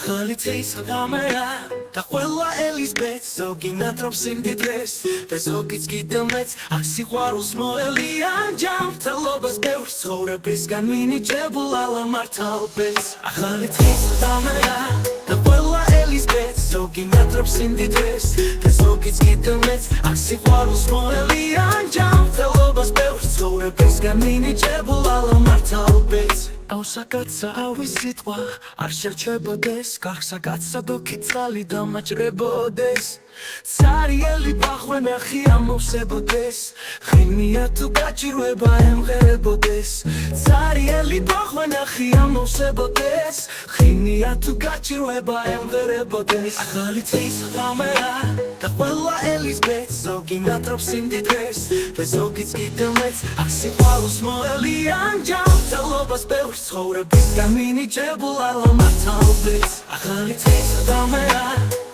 ახალი წლის ღამეა და ყველა ელიზბეთს ზოგი ნატრობს სიმდიდრეს და ზოგიც კიდევ მეც აქ სიყვარულს მოელიან ჯანმრთელობას ბევრს ცხოვრებისგან მინიჭებულ ალამართალბეს ახალი წლის ღამეა და ყველა ელიზბეთს ზოგი ნატრობს სიმდიდრეს და ზოგიც კიდევ მეც აქ სიყვარულს მოელიან ჯანმრთელობას ბევრს ცხოვრებისგან მინიჭებულ ალამართალბეს აუსაკაცა ავის სიტყვა არ შერჩებოდეს გარსაკაცა დოქი წყალი დამაჭრებოდეს ცარიელი ბახვენა ხია მოვსებოდეს ხინია თუ გაჭირვება ემღერებოდეს ცარიელი ბახვენა ხია მოვსებოდეს ხინია თუ გაჭირვება ემღერებოდეს ახალი წლის ღამეა და ყველა ელიზბეთს ზოგი ნატრობს სიმდიდრეს და ზოგიც კიდევ მეც აქ სიყვარულს მოელიან ჯანმრთელობას ბევრს ცხოვრებისგან მინიჭებულ ალამართალბეს ახალი წლის ღამეა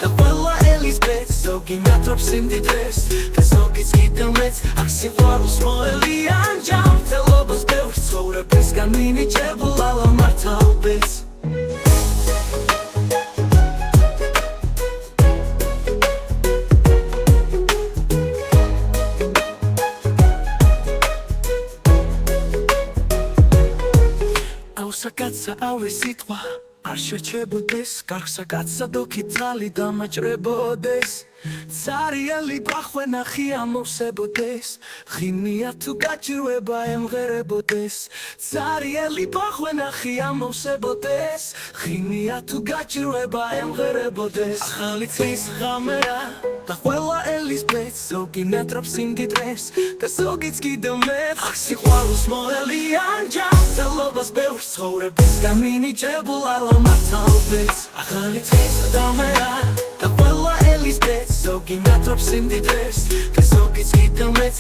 და ყველა ელიზბეთს ზოგი ნატრობს სიმდიდრეს და ზოგიც კიდევ მეც აქ სიყვარულს მოელიან ჯანმრთელობას ბევრს ცხოვრებისგან მინიჭებულ ალამართალბეს აუსაკაცა ავის სიტყვა არ შერჩებოდეს გარსაკაცა დოქი წყალი დამაჭრებოდეს ცარიელი ბახვენა ხია მოვსებოდეს ხინია თუ გაჭირვება ემღერებოდეს ცარიელი ბახვენა ხია მოვსებოდეს ხინია თუ გაჭირვება ემღერებოდეს ახალი წლის ღამეა და ყველა ელიზბეთს ზოგი ნატრობს სიმდიდრეს და ზოგიც კიდევ მეც აქ სიყვარულს მოელიან ჯანმრთელობას ბევრს ცხოვრებისგან მინიჭებულ ალამართალბეს ახალი წლის ღამეა და ყველა ელიზბეთს ზოგი ნატრობს სიმდიდრეს და ზოგიც კიდევ მეც